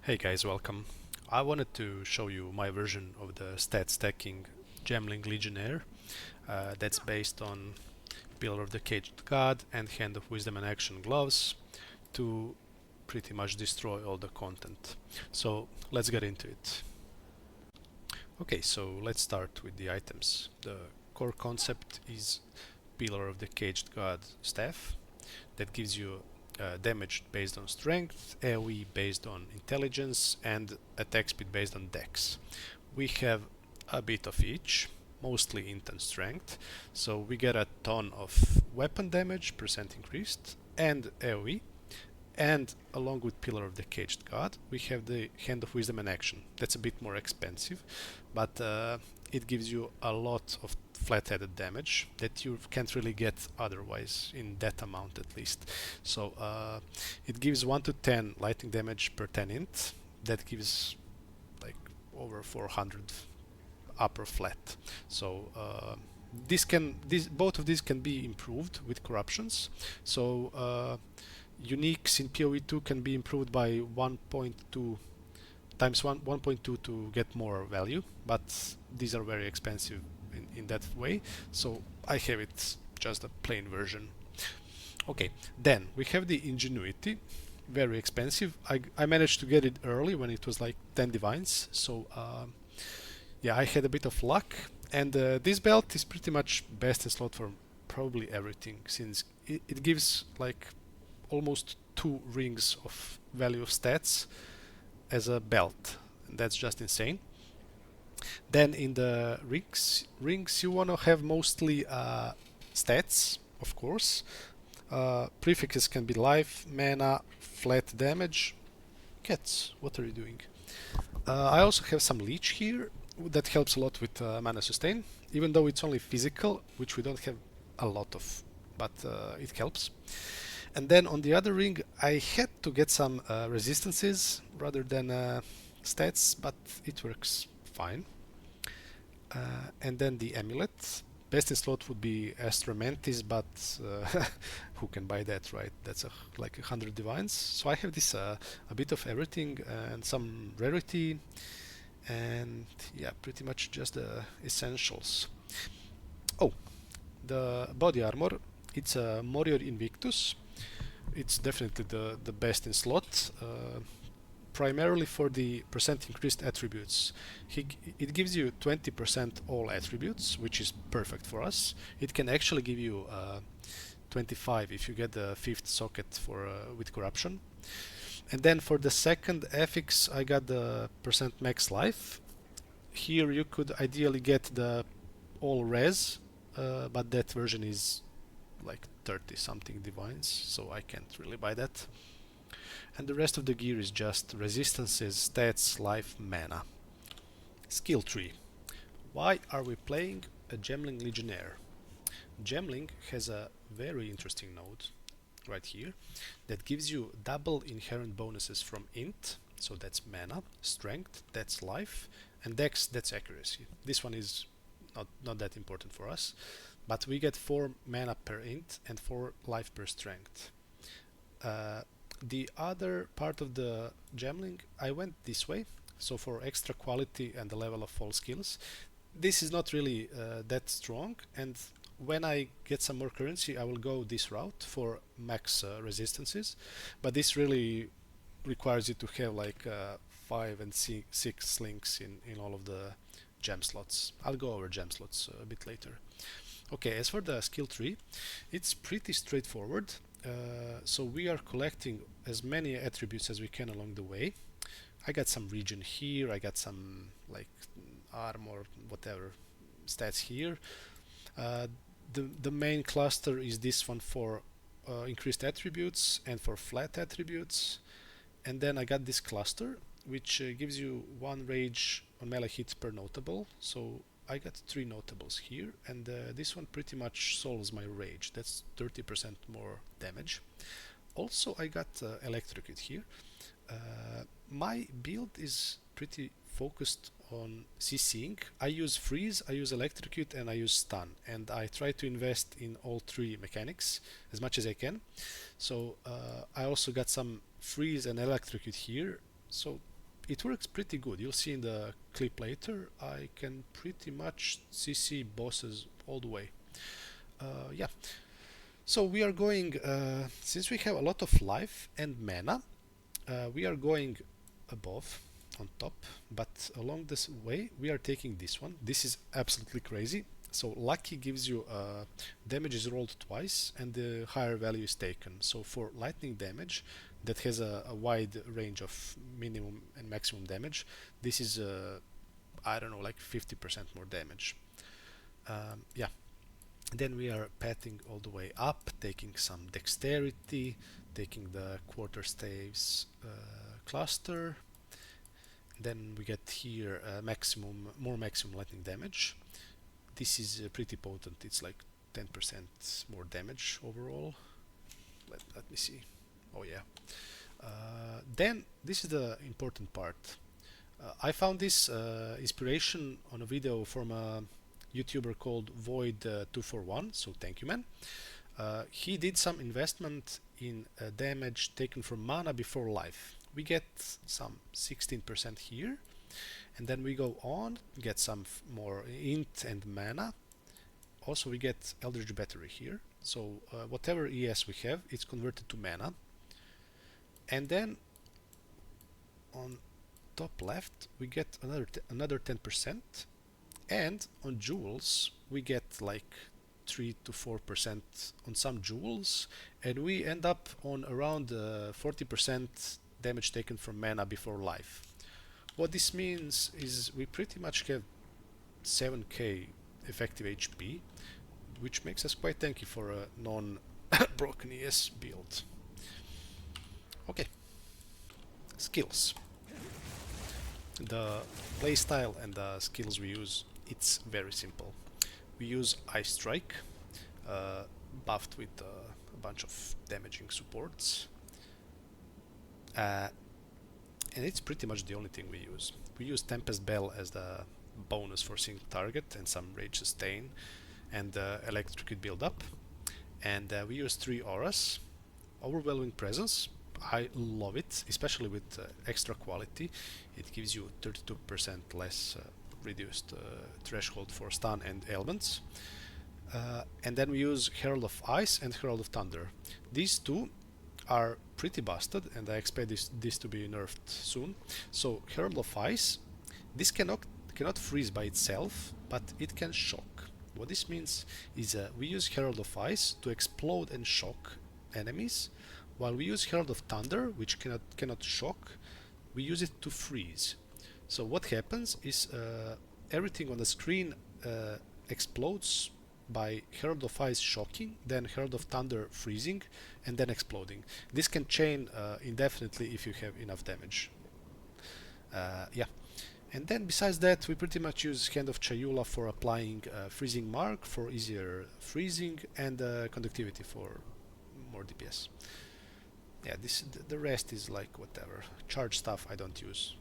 Hey guys, welcome. I wanted to show you my version of the stat stacking Gemling Legionnaire that's based on Pillar of the Caged God and Hand of Wisdom and Action gloves to pretty much destroy all the content. So let's get into it. Okay, so let's start with the items. The core concept is Pillar of the Caged God staff that gives you damage based on strength, AoE based on intelligence, and attack speed based on dex. We have a bit of each, mostly int and strength, so we get a ton of weapon damage, percent increased, and AoE. And along with Pillar of the Caged God, we have the Hand of Wisdom and Action. That's a bit more expensive, but it gives you a lot of flat-headed damage that you can't really get otherwise in that amount at least. So it gives 1 to 10 lightning damage per 10 int. That gives like over 400 upper flat. So both of these can be improved with corruptions. So uniques in PoE 2 can be improved by 1.2 times 1.2 to get more value, but these are very expensive in that way, so I have it just a plain version. Okay, then we have the Ingenuity, very expensive. I managed to get it early when it was like 10 divines, so yeah, I had a bit of luck, and this belt is pretty much best in slot for probably everything, since it gives like almost 2 rings of value of stats as a belt, and that's just insane. Then in the rings you want to have mostly stats, of course. Prefixes can be life, mana, flat damage. Cats, what are you doing? I also have some leech here that helps a lot with mana sustain, even though it's only physical, which we don't have a lot of, but it helps. And then on the other ring I had to get some resistances rather than stats, but it works fine. And then the amulet. Best in slot would be Astra Mantis, but who can buy that, right? That's like 100 divines. So I have this a bit of everything and some rarity, and yeah, pretty much just the essentials. Oh, the body armor. It's a Warrior Invictus. It's definitely the best in slot. Primarily for the percent increased attributes. It gives you 20% all attributes, which is perfect for us. It can actually give you 25 if you get the 5th socket for with corruption. And then for the second affix I got the percent max life. Here you could ideally get the all res, but that version is like 30 something divines, so I can't really buy that. And the rest of the gear is just resistances, stats, life, mana. Skill tree. Why are we playing a Gemling Legionnaire? Gemling has a very interesting node right here that gives you double inherent bonuses from int, so that's mana, strength, that's life, and dex, that's accuracy. This one is not that important for us, but we get 4 mana per int and 4 life per strength. The other part of the Gemling, I went this way, so for extra quality and the level of all skills. This is not really that strong, and when I get some more currency I will go this route for max resistances, but this really requires you to have like 5 and 6 links in all of the gem slots. I'll go over gem slots a bit later. Okay, as for the skill tree, it's pretty straightforward. So we are collecting as many attributes as we can along the way. I got some region here, I got some like armor, whatever stats here. The main cluster is this one for increased attributes and for flat attributes. And then I got this cluster which gives you 1 rage on melee hits per notable. So I got 3 notables here, and this one pretty much solves my rage. That's 30% more damage. Also I got electrocute here. My build is pretty focused on CCing. I use freeze, I use electrocute, and I use stun, and I try to invest in all 3 mechanics as much as I can. So I also got some freeze and electrocute here, so it works pretty good. You'll see in the clip later. I can pretty much CC bosses all the way. Yeah. So we are going, since we have a lot of life and mana, we are going above, on top, but along this way we are taking this one. This is absolutely crazy. So lucky gives you damage is rolled twice and the higher value is taken. So for lightning damage that has a wide range of minimum and maximum damage, this is I don't know, like 50% more damage. Yeah. Then we are pathing all the way up, taking some dexterity, taking the quarter staves cluster. Then we get here more maximum lightning damage. This is pretty potent. It's like 10% more damage overall. Let me see. Oh yeah. Then this is the important part. I found this inspiration on a video from a YouTuber called Void241. So thank you, man. He did some investment in damage taken from mana before life. We get some 16% here, and then we go on, get some more int and mana. Also we get Eldritch Battery here, so whatever ES we have, it's converted to mana. And then on top left we get another 10%, and on jewels we get like 3 to 4% on some jewels, and we end up on around 40% damage taken from mana before life. What this means is we pretty much have 7k effective HP, which makes us quite tanky for a non-broken ES build. Okay, skills. The playstyle and the skills we use, it's very simple. We use Ice Strike, buffed with a bunch of damaging supports. And it's pretty much the only thing we use. We use Tempest Bell as the bonus for single target and some Rage Sustain and electrocute build up. And we use 3 auras. Overwhelming Presence, I love it, especially with extra quality. It gives you 32% less reduced threshold for stun and ailments. And then we use Herald of Ice and Herald of Thunder. These two are pretty busted, and I expect this to be nerfed soon. So Herald of Ice, this cannot freeze by itself, but it can shock. What this means is we use Herald of Ice to explode and shock enemies, while we use Herald of Thunder, which cannot shock, we use it to freeze. So what happens is everything on the screen explodes by Herald of Ice shocking, then Herald of Thunder freezing, and then exploding. This can chain indefinitely if you have enough damage. Yeah. And then besides that, we pretty much use Hand of Chayula for applying Freezing Mark for easier freezing, and Conductivity for more DPS. Yeah, the rest is like whatever. Charge stuff I don't use.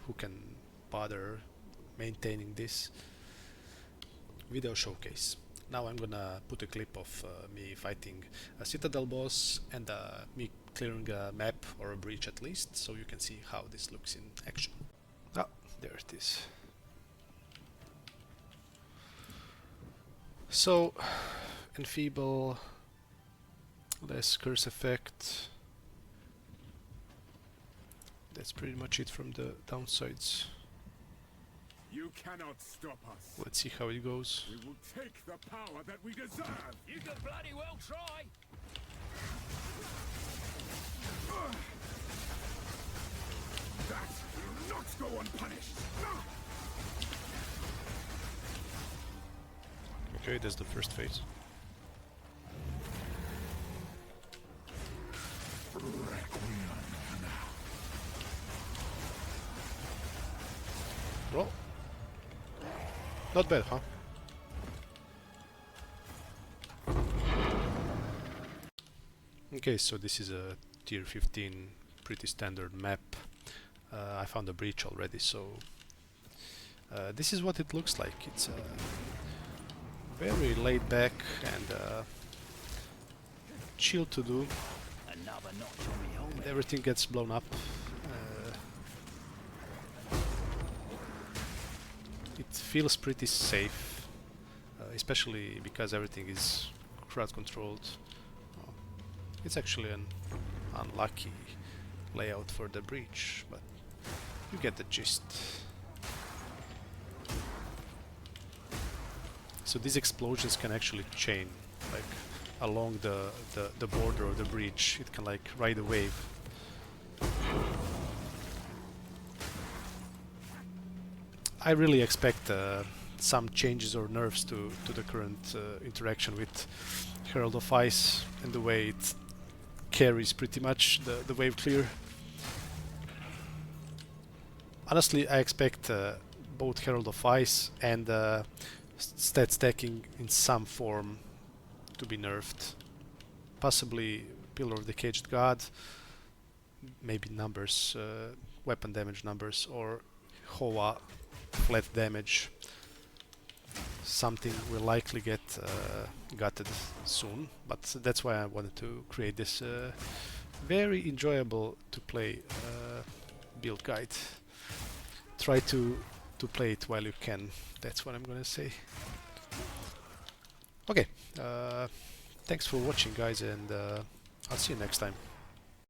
Who can bother maintaining this? Video showcase. Now I'm gonna put a clip of me fighting a Citadel boss and me clearing a map or a breach at least, so you can see how this looks in action. Ah, there it is. So, Enfeeble, less curse effect. That's pretty much it from the downsides. You cannot stop us. Let's see how it goes. We will take the power that we deserve. You can bloody well try. That will not go unpunished. Okay, that's the first phase. Well, not bad, huh? Okay, so this is a tier 15 pretty standard map. I found a breach already, so this is what it looks like. It's very laid back and chill to do, Another notch on me helmet. and everything gets blown up. feels pretty safe, especially because everything is crowd controlled. It's actually an unlucky layout for the breach, but you get the gist. So these explosions can actually chain, like along the border of the breach. It can like ride a wave. I really expect some changes or nerfs to the current interaction with Herald of Ice and the way it carries pretty much the wave clear. Honestly, I expect both Herald of Ice and stat stacking in some form to be nerfed. Possibly Pillar of the Caged God, maybe numbers, weapon damage numbers, or HOWA flat damage. Something will likely get gutted soon, but that's why I wanted to create this very enjoyable to play build guide. Try to play it while you can. That's what I'm gonna say. Okay, thanks for watching, guys, and I'll see you next time.